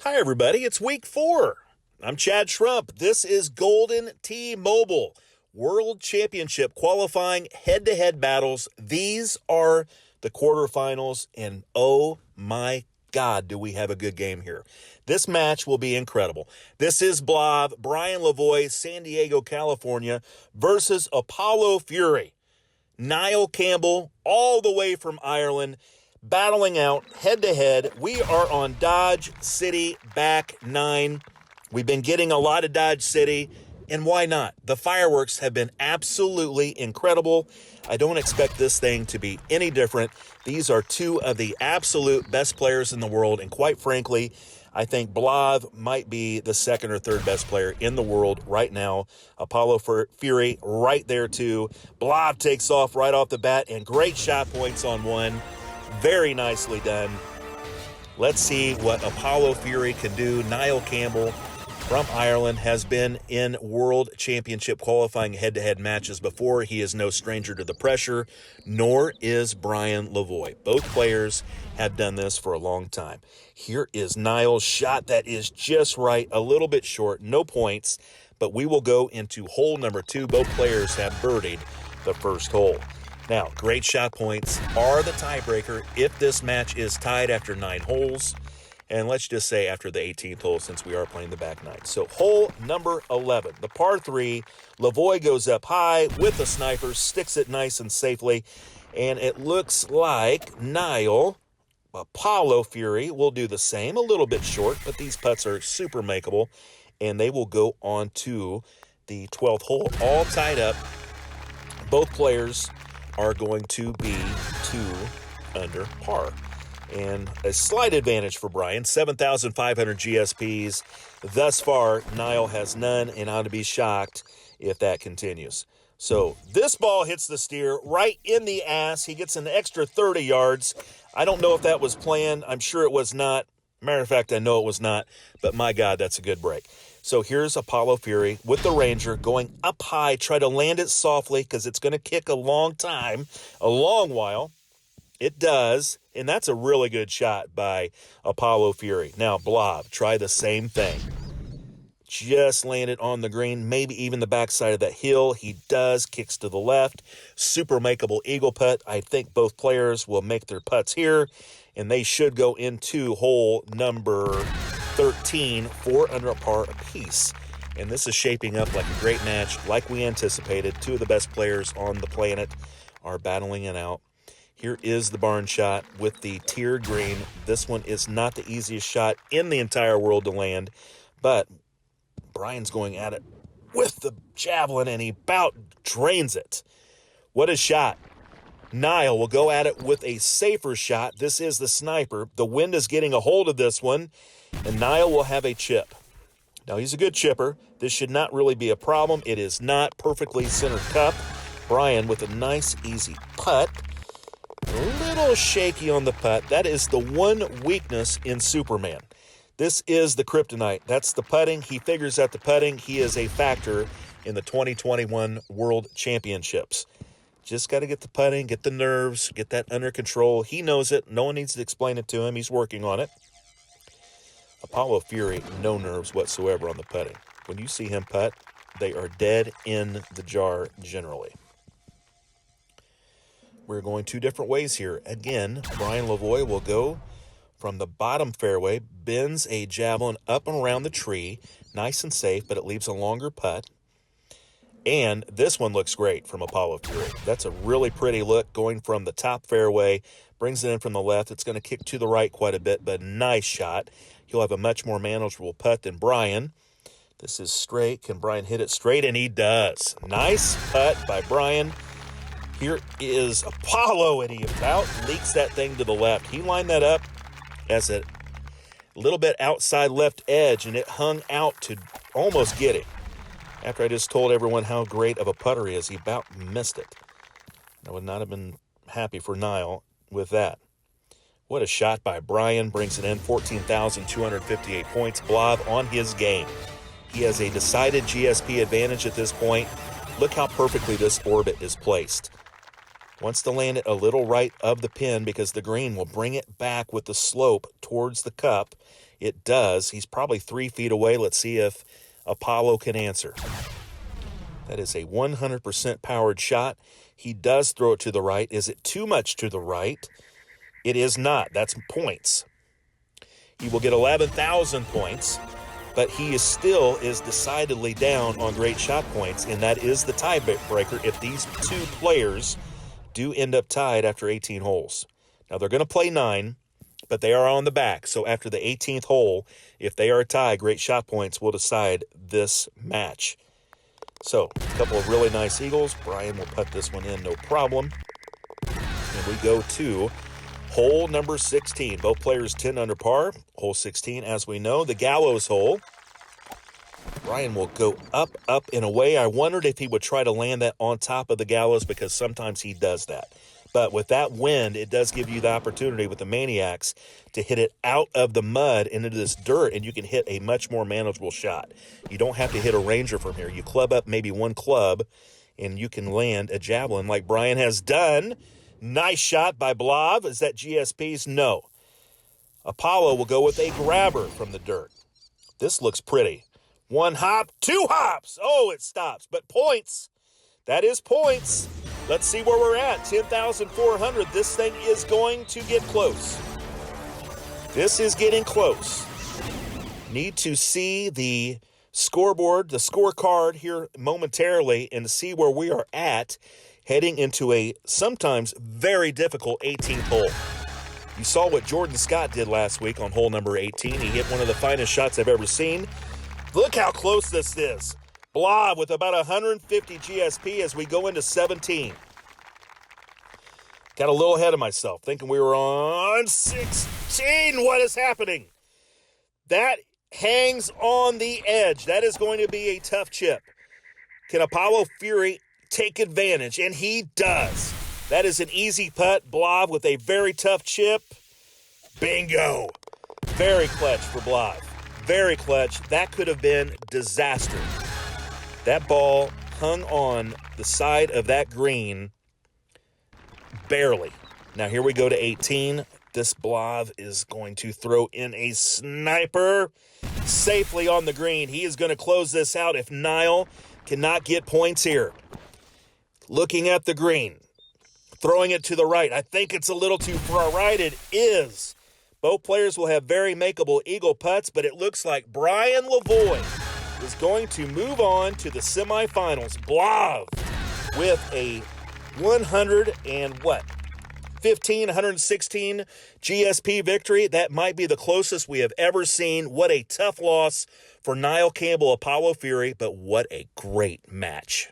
Hi, everybody. It's week 4. I'm Chad Shrump. This is Golden T-Mobile World Championship qualifying head-to-head battles. These are the quarterfinals, and oh my God, do we have a good game here. This match will be incredible. This is Blav, Brian Lavoie, San Diego, California, versus Apollo Fury. Niall Campbell, all the way from Ireland, battling out head-to-head. We are on Dodge City back 9. We've been getting a lot of Dodge City, and why not? The fireworks have been absolutely incredible. I don't expect this thing to be any different. These are two of the absolute best players in the world, and quite frankly, I think Blav might be the second or third best player in the world right now. Apollo Fury right there too. Blav takes off right off the bat, and great shot points on one. Very nicely done. Let's see what Apollo Fury can do. Niall Campbell from Ireland has been in World Championship qualifying head-to-head matches before. He is no stranger to the pressure, nor is Brian Lavoie. Both players have done this for a long time. Here is Niall's shot that is just right, a little bit short, no points, but we will go into hole number 2. Both players have birdied the first hole. Now, great shot points are the tiebreaker if this match is tied after 9 holes. And let's just say after the 18th hole, since we are playing the back 9. So hole number 11, the par 3. Lavoie goes up high with the sniper, sticks it nice and safely. And it looks like Niall, Apollo Fury, will do the same. A little bit short, but these putts are super makeable. And they will go on to the 12th hole, all tied up. Both players are going to be 2 under par. And a slight advantage for Brian, 7,500 GSPs. Thus far, Niall has none, and I'd be shocked if that continues. So this ball hits the steer right in the ass. He gets an extra 30 yards. I don't know if that was planned. I'm sure it was not. Matter of fact, I know it was not. But my God, that's a good break. So here's Apollo Fury with the Ranger going up high. Try to land it softly because it's going to kick a long time, a long while. It does, and that's a really good shot by Apollo Fury. Now, Blav, try the same thing. Just land it on the green, maybe even the backside of that hill. He does, kicks to the left. Super makeable eagle putt. I think both players will make their putts here, and they should go into hole number 13, 4 under par apiece. And this is shaping up like a great match, like we anticipated. Two of the best players on the planet are battling it out. Here is the barn shot with the tiered green. This one is not the easiest shot in the entire world to land, but Brian's going at it with the javelin, and he about drains it. What a shot. Niall will go at it with a safer shot. This is the sniper. The wind is getting a hold of this one, and Niall will have a chip. Now, he's a good chipper. This should not really be a problem. It is not perfectly centered cup. Brian with a nice, easy putt. A little shaky on the putt. That is the one weakness in Superman. This is the kryptonite. That's the putting. He figures out the putting. He is a factor in the 2021 World Championships. Just got to get the putting, get the nerves, get that under control. He knows it. No one needs to explain it to him. He's working on it. Apollo Fury, no nerves whatsoever on the putting. When you see him putt, they are dead in the jar generally. We're going 2 different ways here. Again, Brian Lavoie will go from the bottom fairway, bends a javelin up and around the tree, nice and safe, but it leaves a longer putt. And this one looks great from Apollo Fury. That's a really pretty look going from the top fairway, brings it in from the left. It's going to kick to the right quite a bit, but nice shot. He'll have a much more manageable putt than Brian. This is straight. Can Brian hit it straight? And he does. Nice putt by Brian. Here is Apollo, and he about leaks that thing to the left. He lined that up as a little bit outside left edge, and it hung out to almost get it. After I just told everyone how great of a putter he is, he about missed it. I would not have been happy for Niall with that. What a shot by Brian. Brings it in, 14,258 points. Blav on his game. He has a decided GSP advantage at this point. Look how perfectly this orbit is placed. Wants to land it a little right of the pin because the green will bring it back with the slope towards the cup. It does. He's probably 3 feet away. Let's see if Apollo can answer. That is a 100% powered shot. He does throw it to the right. Is it too much to the right? It is not. That's points. He will get 11,000 points, but he still is decidedly down on great shot points, and that is the tiebreaker if these two players do end up tied after 18 holes. Now, they're going to play 9, but they are on the back. So after the 18th hole, if they are tied, great shot points will decide this match. So, a couple of really nice eagles. Brian will put this one in, no problem. And we go to hole number 16. Both players 10 under par. Hole 16, as we know, the gallows hole. Brian will go up, and away. I wondered if he would try to land that on top of the gallows because sometimes he does that. But with that wind, it does give you the opportunity with the Maniacs to hit it out of the mud into this dirt, and you can hit a much more manageable shot. You don't have to hit a Ranger from here. You club up maybe one club, and you can land a javelin like Brian has done. Nice shot by Blav. Is that GSP's? No. Apollo will go with a grabber from the dirt. This looks pretty. 1 hop, 2 hops. Oh, it stops. But points. That is points. Let's see where we're at. 10,400. This thing is going to get close. This is getting close. Need to see the scoreboard, the scorecard here momentarily, and to see where we are at heading into a sometimes very difficult 18th hole. You saw what Jordan Scott did last week on hole number 18. He hit one of the finest shots I've ever seen. Look how close this is. Blav with about 150 GSP as we go into 17. Got a little ahead of myself, thinking we were on 16. What is happening? That hangs on the edge. That is going to be a tough chip. Can Apollo Fury take advantage? And he does. That is an easy putt. Blav with a very tough chip. Bingo. Very clutch for Blav. Very clutch. That could have been disaster. That ball hung on the side of that green barely. Now here we go to 18. This Blav is going to throw in a sniper safely on the green. He is going to close this out if Niall cannot get points here. Looking at the green. Throwing it to the right. I think it's a little too far right. It is. Both players will have very makeable eagle putts, but it looks like Brian Lavoie is going to move on to the semifinals. Blav with a 116 GSP victory. That might be the closest we have ever seen. What a tough loss for Niall Campbell, Apollo Fury, but what a great match.